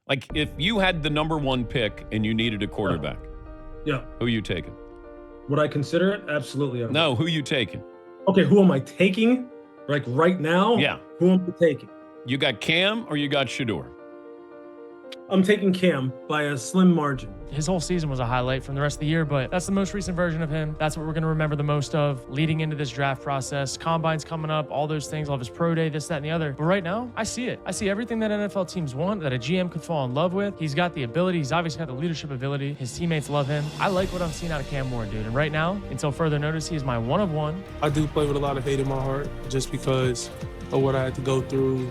Like, if you had the number 1 pick and you needed a quarterback, Yeah. who you taking? Would I consider it? Absolutely. No, who you taking? Okay, who am I taking? Like right now? Yeah. Who am I taking? You got Cam or you got Shador? I'm taking Cam by a slim margin. His whole season was a highlight from the rest of the year, but that's the most recent version of him. That's what we're going to remember the most of leading into this draft process. Combine's coming up, all those things. I'll have his pro day, this, that, and the other. But right now, I see it. I see everything that NFL teams want, that a GM could fall in love with. He's got the ability. He's obviously got the leadership ability. His teammates love him. I like what I'm seeing out of Cam Ward, dude. And right now, until further notice, he is my 1 of 1. I do play with a lot of hate in my heart just because of what I had to go through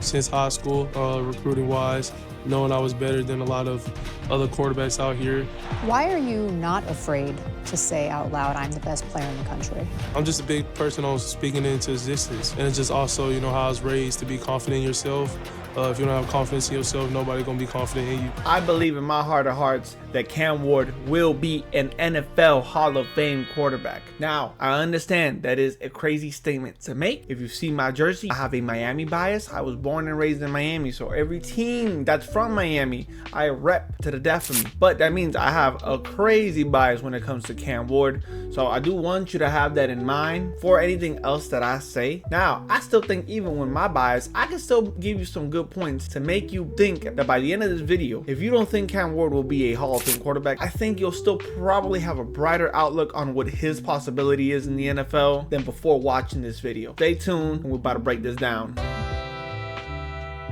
since high school, recruiting-wise, knowing I was better than a lot of other quarterbacks out here. Why are you not afraid to say out loud, I'm the best player in the country? I'm just a big person on speaking into existence. And it's just also, you know, how I was raised to be confident in yourself. If you don't have confidence in yourself, nobody's going to be confident in you. I believe in my heart of hearts that Cam Ward will be an NFL Hall of Fame quarterback. Now, I understand that is a crazy statement to make. If you see my jersey, I have a Miami bias. I was born and raised in Miami, so every team that's from Miami, I rep to the death of me. But that means I have a crazy bias when it comes to Cam Ward. So I do want you to have that in mind for anything else that I say. Now, I still think even with my bias, I can still give you some good points to make you think that by the end of this video, if you don't think Cam Ward will be a Hall of Fame quarterback, I think you'll still probably have a brighter outlook on what his possibility is in the NFL than before watching this video. Stay tuned, and we're about to break this down.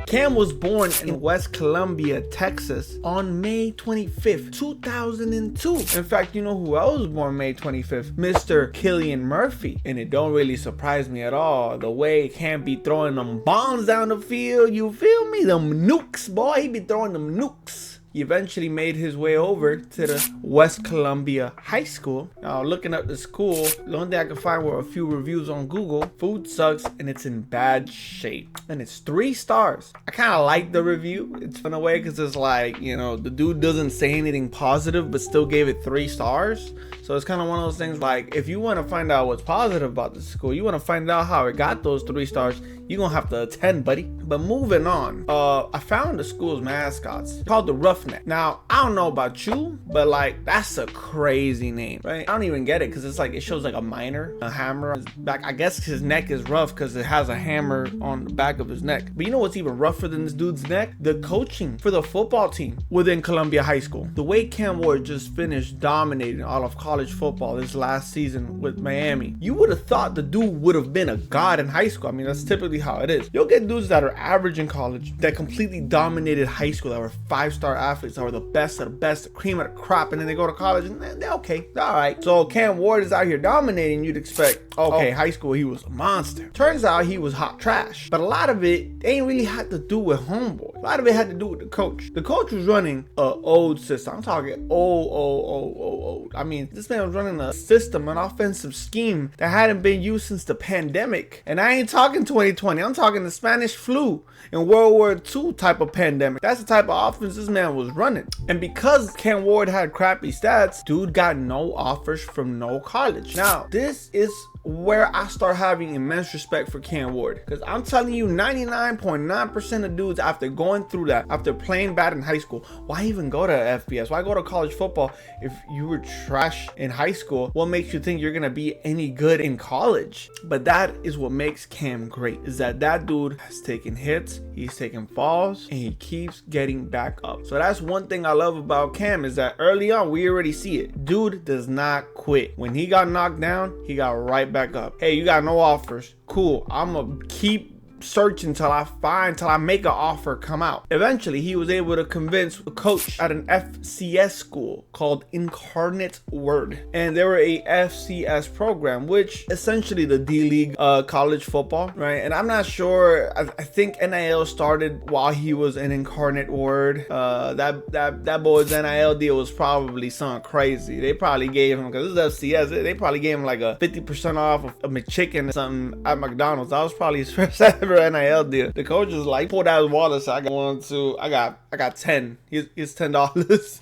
Cam was born in West Columbia, Texas on May 25th, 2002. In fact, you know who else was born May 25th? Mr. Killian Murphy. And it don't really surprise me at all. The way Cam be throwing them bombs down the field, you feel me? Them nukes, boy, he be throwing them nukes. He eventually made his way over to the West Columbia High School. Now, looking up the school, the only thing I could find were a few reviews on Google. Food sucks and it's in bad shape. And it's 3 stars. I kind of like the review. It's in a way because it's like, you know, the dude doesn't say anything positive but still gave it 3 stars. So it's kind of one of those things like, if you want to find out what's positive about the school, you want to find out how it got those 3 stars, you're going to have to attend, buddy. But moving on, I found the school's mascots called the Roughneck. Now, I don't know about you, but like, that's a crazy name, right? I don't even get it because it's like, it shows like a miner, a hammer on his back. I guess his neck is rough because it has a hammer on the back of his neck. But you know what's even rougher than this dude's neck? The coaching for the football team within Columbia High School. The way Cam Ward just finished dominating all of college football this last season with Miami, you would have thought the dude would have been a god in high school. I mean, that's typically how it is. You'll get dudes that are average in college that completely dominated high school, that were 5-star athletes, that were the best of the best, the cream of the crop, and then they go to college and they're okay, they're all right. So Cam Ward is out here dominating. You'd expect, okay, high school he was a monster. Turns out he was hot trash. But a lot of it ain't really had to do with homeboy. A lot of it had to do with the coach. The coach was running a old system. I'm talking old. I mean, this man was running a system, an offensive scheme that hadn't been used since the pandemic. And I ain't talking 2020. I'm talking the Spanish flu and World War II type of pandemic. That's the type of offense this man was running. And because Cam Ward had crappy stats, dude got no offers from no college. Now, this is where I start having immense respect for Cam Ward, because I'm telling you, 99.9% of dudes, after going through that, after playing bad in high school, why even go to FBS? Why go to college football if you were trash in high school? What makes you think you're gonna be any good in college? But that is what makes Cam great, is that dude has taken hits, he's taken falls, and he keeps getting back up. So that's one thing I love about Cam, is that early on we already see it. Dude does not quit. When he got knocked down, he got right back up. Hey, you got no offers. Cool. I'm gonna keep searching till I make an offer come out. Eventually, he was able to convince a coach at an FCS school called Incarnate Word, and they were a FCS program, which essentially the D-League college football, right? And I'm not sure. I think NIL started while he was in Incarnate Word. That boy's NIL deal was probably something crazy. They probably gave him, because this is FCS, they probably gave him like a 50% off of a McChicken or something at McDonald's. That was probably his first ever NIL deal. The coach was like, pulled out his wallet, so I got 10. Here's $10.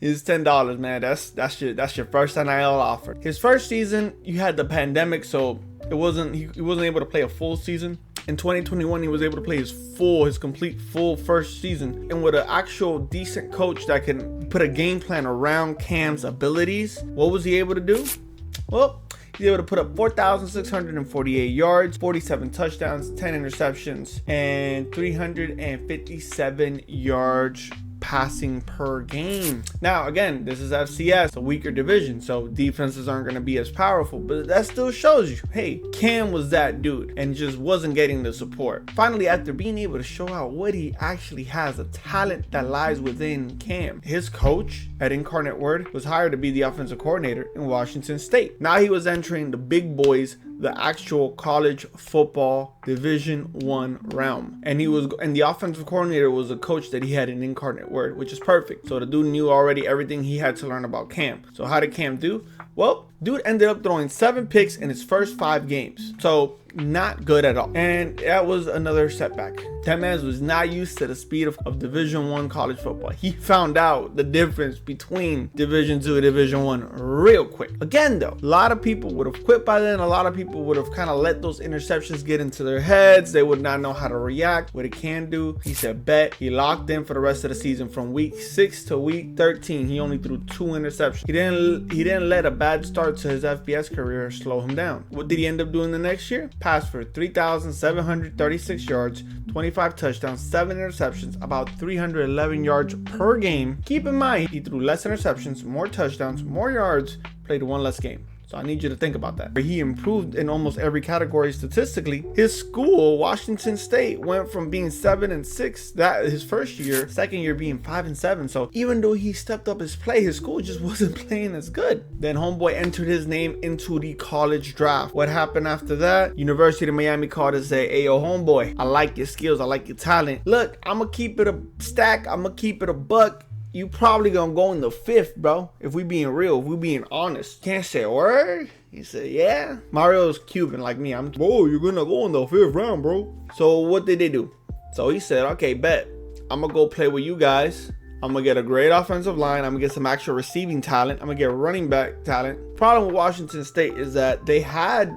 Here's $10, man. That's your first NIL offer. His first season, you had the pandemic, so he wasn't able to play a full season. In 2021, he was able to play his complete full first season. And with an actual decent coach that can put a game plan around Cam's abilities, what was he able to do? Well, he's able to put up 4,648 yards, 47 touchdowns, 10 interceptions, and 357 yards passing per game. Now, again, this is FCS, a weaker division, so defenses aren't going to be as powerful, but that still shows you, hey, Cam was that dude and just wasn't getting the support. Finally, after being able to show out what he actually has, a talent that lies within Cam, his coach at Incarnate Word was hired to be the offensive coordinator in Washington State. Now he was entering the big boys, the actual college football Division I realm, and the offensive coordinator was a coach that he had in Incarnate Word, which is perfect. So the dude knew already everything he had to learn about Cam. So how did Cam do? Well, dude ended up throwing 7 picks in his first 5 games. So not good at all. And that was another setback. That man was not used to the speed of Division I college football. He found out the difference between Division II and Division I real quick. Again, though, a lot of people would have quit by then. A lot of people would have kind of let those interceptions get into their heads. They would not know how to react. What it can do, he said, bet. He locked in for the rest of the season from week 6 to week 13. He only threw 2 interceptions. He didn't let a bad start to his FBS career slow him down. What did he end up doing the next year? Passed for 3,736 yards, 25 touchdowns, 7 interceptions, about 311 yards per game. Keep in mind, he threw less interceptions, more touchdowns, more yards, played 1 less game. So I need you to think about that. He improved in almost every category statistically. His school, Washington State, went from being 7-6 that his first year, second year being 5-7. So even though he stepped up his play, his school just wasn't playing as good. Then homeboy entered his name into the college draft. What happened after that? University of Miami called and said, hey, yo, homeboy, I like your skills. I like your talent. Look, I'm going to keep it a stack. I'm going to keep it a buck. You probably gonna go in the 5th, bro. If we being real, if we being honest. Can't say a word. He said, yeah. Mario's Cuban like me. Bro, you're gonna go in the 5th round, bro. So what did they do? So he said, okay, bet. I'm gonna go play with you guys. I'm gonna get a great offensive line. I'm gonna get some actual receiving talent. I'm gonna get running back talent. Problem with Washington State is that they had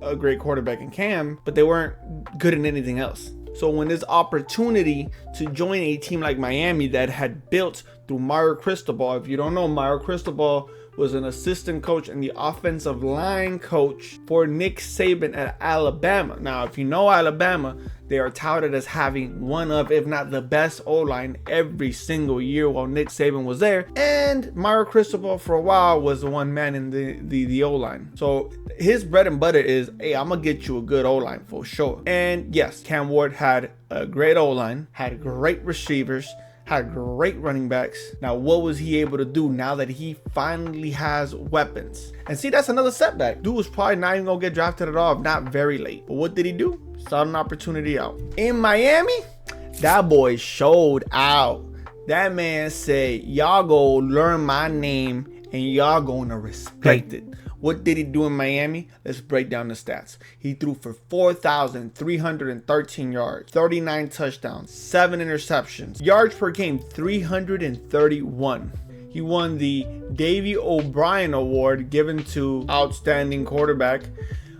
a great quarterback in Cam, but they weren't good in anything else. So when this opportunity to join a team like Miami that had built through Mario Cristobal, if you don't know, Mario Cristobal was an assistant coach and the offensive line coach for Nick Saban at Alabama. Now, if you know Alabama, they are touted as having one of, if not the best O-line every single year while Nick Saban was there. And Mario Cristobal for a while was the one man in the O-line. So his bread and butter is, hey, I'm going to get you a good O-line for sure. And yes, Cam Ward had a great O-line, had great receivers, had great running backs. Now, what was he able to do now that he finally has weapons? And see, that's another setback. Dude was probably not even gonna get drafted at all, if not very late. But what did he do? Sought an opportunity out. In Miami, that boy showed out. That man said, y'all go learn my name and y'all gonna respect it. What did he do in Miami? Let's break down the stats. He threw for 4,313 yards, 39 touchdowns, 7 interceptions. Yards per game, 331. He won the Davey O'Brien Award given to outstanding quarterback.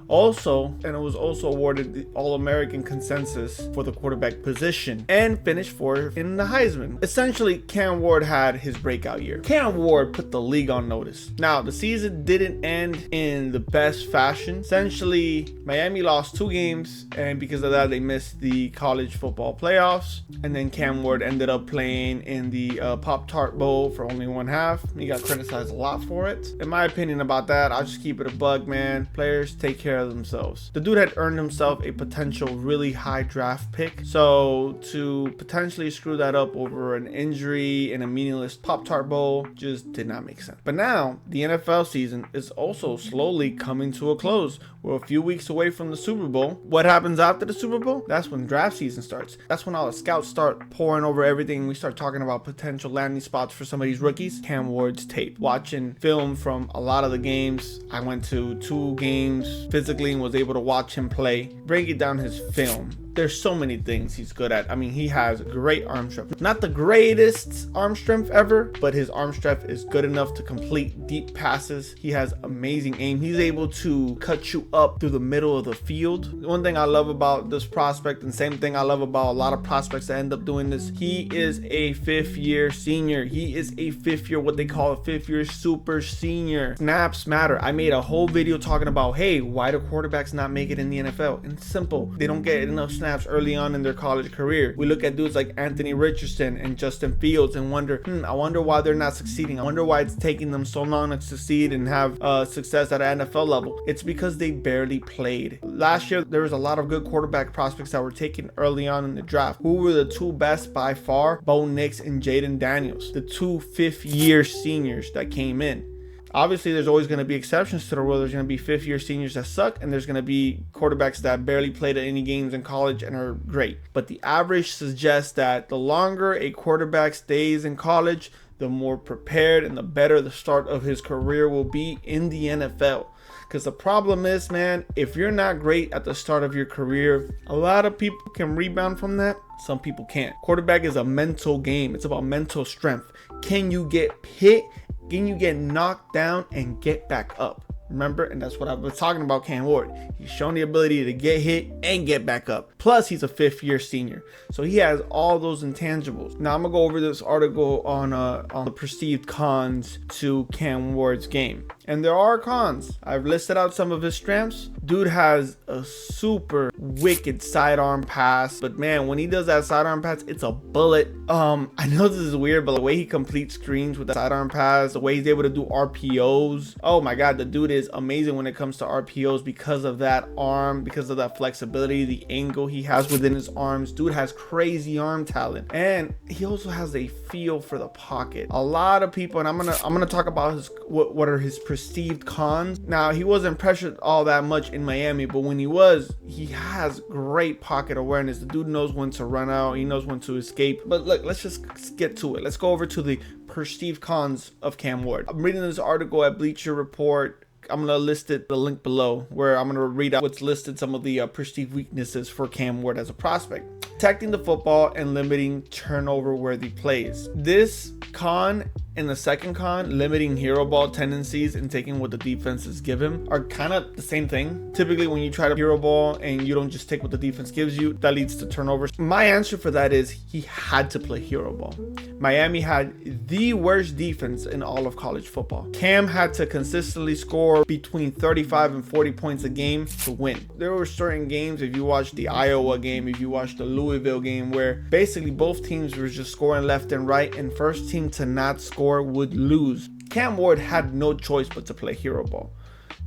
Also, and it was also awarded the All-American consensus for the quarterback position and finished 4th in the Heisman. Essentially, Cam Ward had his breakout year. Cam Ward put the league on notice. Now, the season didn't end in the best fashion. Essentially, Miami lost 2 games, and because of that, they missed the college football playoffs. And then Cam Ward ended up playing in the Pop-Tart Bowl for only 1/2. He got criticized a lot for it. In my opinion about that, I'll just keep it a bug, man. Players take care of themselves. The dude had earned himself a potential really high draft pick, so to potentially screw that up over an injury in a meaningless Pop-Tart Bowl just did not make sense. But now the NFL season is also slowly coming to a close. We're a few weeks away from the Super Bowl. What happens after the Super Bowl? That's when draft season starts. That's when all the scouts start pouring over everything. We start talking about potential landing spots for some of these rookies. Cam Ward's tape, watching film from a lot of the games. I went to 2 games physically and was able to watch him play, breaking down his film. There's so many things he's good at. I mean, he has great arm strength. Not the greatest arm strength ever, but his arm strength is good enough to complete deep passes. He has amazing aim. He's able to cut you up through the middle of the field. One thing I love about this prospect, and same thing I love about a lot of prospects that end up doing this, he is a 5th-year senior. He is a 5th-year, what they call a 5th-year super senior. Snaps matter. I made a whole video talking about, hey, why do quarterbacks not make it in the NFL? And it's simple. They don't get enough snaps early on in their college career. We look at dudes like Anthony Richardson and Justin Fields and wonder, I wonder why they're not succeeding. I wonder why it's taking them so long to succeed and have success at an NFL level. It's because they barely played. Last year, there was a lot of good quarterback prospects that were taken early on in the draft. Who were the 2 best by far? Bo Nix and Jaden Daniels, the 2 5th-year seniors that came in. Obviously, there's always going to be exceptions to the rule. There's going to be 5th-year seniors that suck, and there's going to be quarterbacks that barely played at any games in college and are great. But the average suggests that the longer a quarterback stays in college, the more prepared and the better the start of his career will be in the NFL. Because the problem is, man, if you're not great at the start of your career, a lot of people can rebound from that. Some people can't. Quarterback is a mental game. It's about mental strength. Can you get hit? Can you get knocked down and get back up? Remember, and that's what I was talking about Cam Ward. He's shown the ability to get hit and get back up. Plus, he's a 5th-year senior. So he has all those intangibles. Now, I'm going to go over this article on the perceived cons to Cam Ward's game. And there are cons. I've listed out some of his strengths. Dude has a super wicked sidearm pass. But man, when he does that sidearm pass, it's a bullet. I know this is weird, but the way he completes screens with the sidearm pass, the way he's able to do RPOs. Oh my God, the dude is amazing when it comes to RPOs because of that arm, because of that flexibility, the angle he has within his arms. Dude has crazy arm talent. And he also has a feel for the pocket. A lot of people, and I'm gonna talk about his what are his perceived cons. Now, he wasn't pressured all that much in Miami, but when he was, he has great pocket awareness. The dude knows when to run out, he knows when to escape. But look, let's just get to it. Let's go over to the perceived cons of Cam Ward. I'm reading this article at Bleacher Report. I'm going to list the link below, where I'm going to read out what's listed, some of the perceived weaknesses for Cam Ward as a prospect. Protecting the football and limiting turnover-worthy plays. This con and the second con, limiting hero ball tendencies and taking what the defenses give him, are kind of the same thing. Typically, when you try to hero ball and you don't just take what the defense gives you, that leads to turnovers. My answer for that is he had to play hero ball. Miami had the worst defense in all of college football. Cam had to consistently score between 35 and 40 points a game to win. There were certain games, if you watched the Iowa game, if you watched the Louisville game, where basically both teams were just scoring left and right, and first team to not score would lose. Cam Ward had no choice but to play hero ball.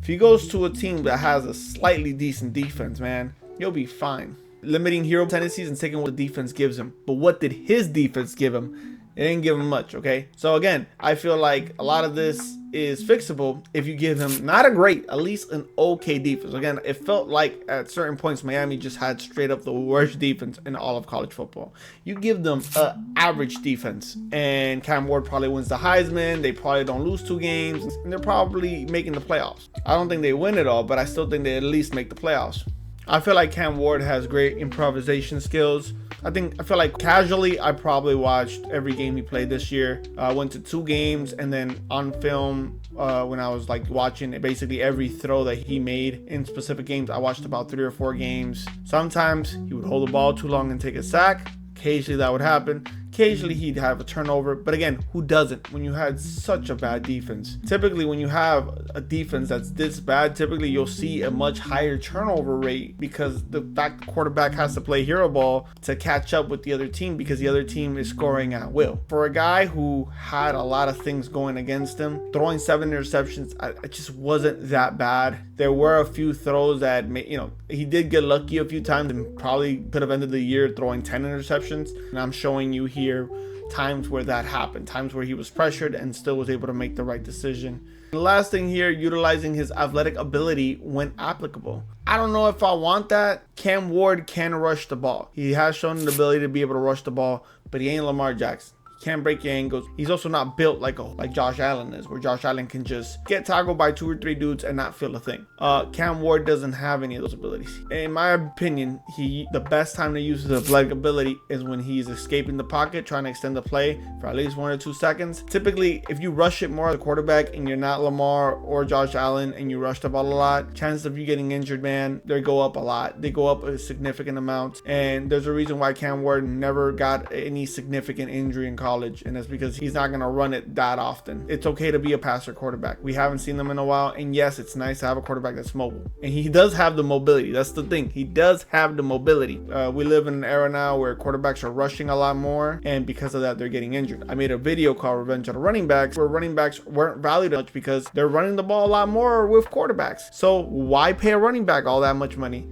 If he goes to a team that has a slightly decent defense, man, he'll be fine. Limiting hero tendencies and taking what the defense gives him. But what did his defense give him? It didn't give him much, okay? So again, I feel like a lot of this is fixable if you give him not a great, at least an okay defense. Again, it felt like at certain points Miami just had straight up the worst defense in all of college football. You give them an average defense, and Cam Ward probably wins the Heisman. They probably don't lose 2 games, and they're probably making the playoffs. I don't think they win it all, but I still think they at least make the playoffs. I feel like Cam Ward has great improvisation skills. I feel like casually, I probably watched every game he played this year. I went to 2 games, and then on film, when I was like watching basically every throw that he made in specific games, I watched about 3 or 4 games. Sometimes he would hold the ball too long and take a sack. Occasionally that would happen. Occasionally he'd have a turnover, but again, who doesn't when you had such a bad defense? Typically, when you have a defense that's this bad, typically you'll see a much higher turnover rate, because the fact the quarterback has to play hero ball to catch up with the other team, because the other team is scoring at will. For a guy who had a lot of things going against him, throwing 7 interceptions, it just wasn't that bad. There were a few throws that he did get lucky a few times and probably could have ended the year throwing 10 interceptions. And I'm showing you here times where that happened, times where he was pressured and still was able to make the right decision. The last thing here, utilizing his athletic ability when applicable. I don't know if I want that. Cam Ward can rush the ball. He has shown the ability to be able to rush the ball, but he ain't Lamar Jackson. He can't break your ankles. He's also not built like Josh Allen is, where Josh Allen can just get tackled by 2 or 3 dudes and not feel a thing. Cam Ward doesn't have any of those abilities. In my opinion, the best time to use his athletic ability is when he's escaping the pocket, trying to extend the play for at least 1 or 2 seconds. Typically, if you rush it more as a quarterback and you're not Lamar or Josh Allen and you rush the ball a lot, chances of you getting injured, man, they go up a lot. They go up a significant amount. And there's a reason why Cam Ward never got any significant injury in college, and that's because he's not going to run it that often. It's okay to be a passer quarterback. We haven't seen them in a while, and yes, it's nice to have a quarterback that's mobile, and he does have the mobility. That's the thing, he does have the mobility. We live in an era now where quarterbacks are rushing a lot more, and because of that, they're getting injured. I made a video called Revenge of the Running Backs, where running backs weren't valued much because they're running the ball a lot more with quarterbacks. So why pay a running back all that much money?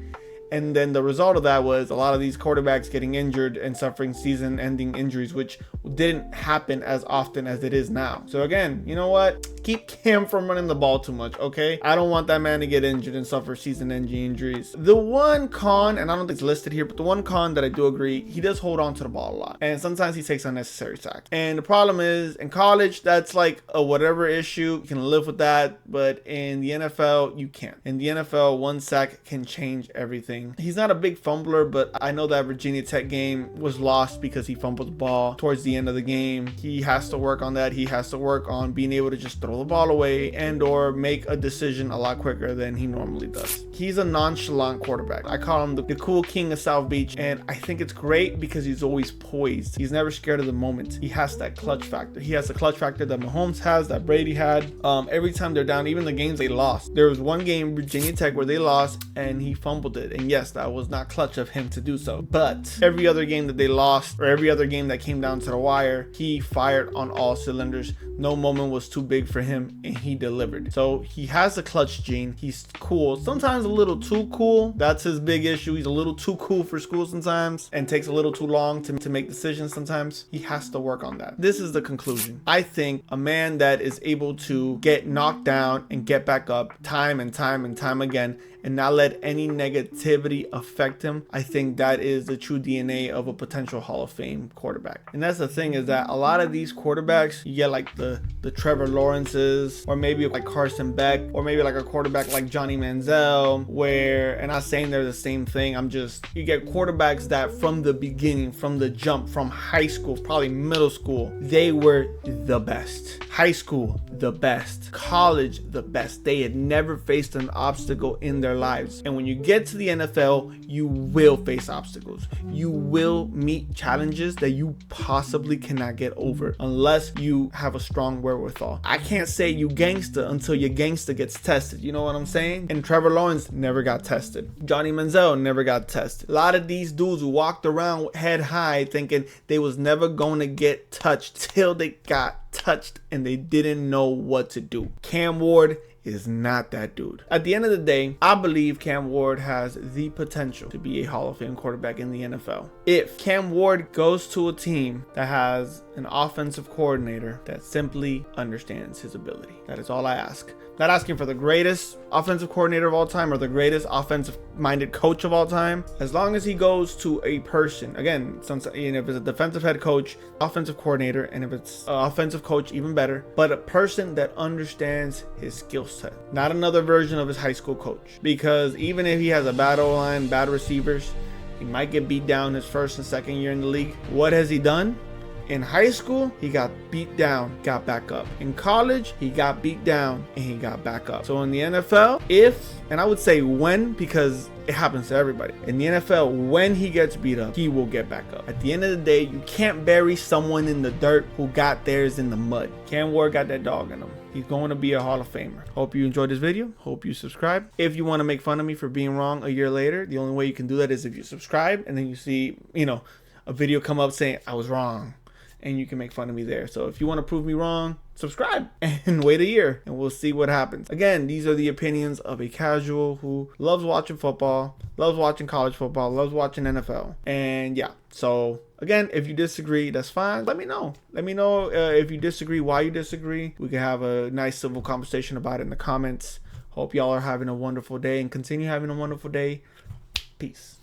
And then the result of that was a lot of these quarterbacks getting injured and suffering season-ending injuries, which didn't happen as often as it is now. So again, you know what? Keep Cam from running the ball too much, okay? I don't want that man to get injured and suffer season-ending injuries. The one con, and I don't think it's listed here, but the one con that I do agree, he does hold on to the ball a lot. And sometimes he takes unnecessary sacks. And the problem is, in college, that's like a whatever issue. You can live with that, but in the NFL, you can't. In the NFL, 1 sack can change everything. He's not a big fumbler, but I know that Virginia Tech game was lost because he fumbled the ball towards the end of the game. He has to work on that. He has to work on being able to just throw the ball away and or make a decision a lot quicker than he normally does. He's a nonchalant quarterback. I call him the cool king of South Beach, and I think it's great because he's always poised. He's never scared of the moment. He has that clutch factor. He has the clutch factor that Mahomes has, that Brady had. Every time they're down, even the games they lost. There was one game, Virginia Tech, where they lost and he fumbled it. And yes, that was not clutch of him to do so. But every other game that they lost, or every other game that came down to the wire, he fired on all cylinders. No moment was too big for him, and he delivered. So he has a clutch gene. He's cool. Sometimes a little too cool. That's his big issue. He's a little too cool for school sometimes, and takes a little too long to make decisions sometimes. He has to work on that. This is the conclusion. I think a man that is able to get knocked down and get back up time and time and time again, and not let any negativity affect him, I think that is the true DNA of a potential Hall of Fame quarterback. And that's the thing, is that a lot of these quarterbacks, you get like the Trevor Lawrences, or maybe like Carson Beck, or maybe like a quarterback like Johnny Manziel, where, and I'm not saying they're the same thing, you get quarterbacks that from the beginning, from the jump, from high school, probably middle school, they were the best. High school, the best. College, the best. They had never faced an obstacle in their lives. And when you get to the NFL, you will face obstacles. You will meet challenges that you possibly cannot get over unless you have a strong wherewithal. I can't say you gangster until your gangster gets tested. You know what I'm saying? And Trevor Lawrence never got tested. Johnny Manziel never got tested. A lot of these dudes who walked around head high thinking they was never going to get touched till they got touched and they didn't know what to do. Cam Ward is not that dude. At the end of the day, I believe Cam Ward has the potential to be a Hall of Fame quarterback in the NFL. If Cam Ward goes to a team that has an offensive coordinator that simply understands his ability. That is all I ask. Not asking for the greatest offensive coordinator of all time or the greatest offensive-minded coach of all time. As long as he goes to a person, again, if it's a defensive head coach, offensive coordinator, and if it's an offensive coach, even better, but a person that understands his skill set. Not another version of his high school coach. Because even if he has a bad O-line, bad receivers, he might get beat down his first and second year in the league. What has he done? In high school, he got beat down, got back up. In college, he got beat down and he got back up. So in the NFL, and I would say when, because it happens to everybody. In the NFL, when he gets beat up, he will get back up. At the end of the day, you can't bury someone in the dirt who got theirs in the mud. Cam Ward got that dog in him. He's going to be a Hall of Famer. Hope you enjoyed this video. Hope you subscribe. If you want to make fun of me for being wrong a year later, the only way you can do that is if you subscribe and then you see, a video come up saying I was wrong. And you can make fun of me there. So if you want to prove me wrong, subscribe and wait a year and we'll see what happens. Again, these are the opinions of a casual who loves watching football, loves watching college football, loves watching NFL. And yeah, so again, if you disagree, that's fine. Let me know. Let me know if you disagree, why you disagree. We can have a nice civil conversation about it in the comments. Hope y'all are having a wonderful day and continue having a wonderful day. Peace.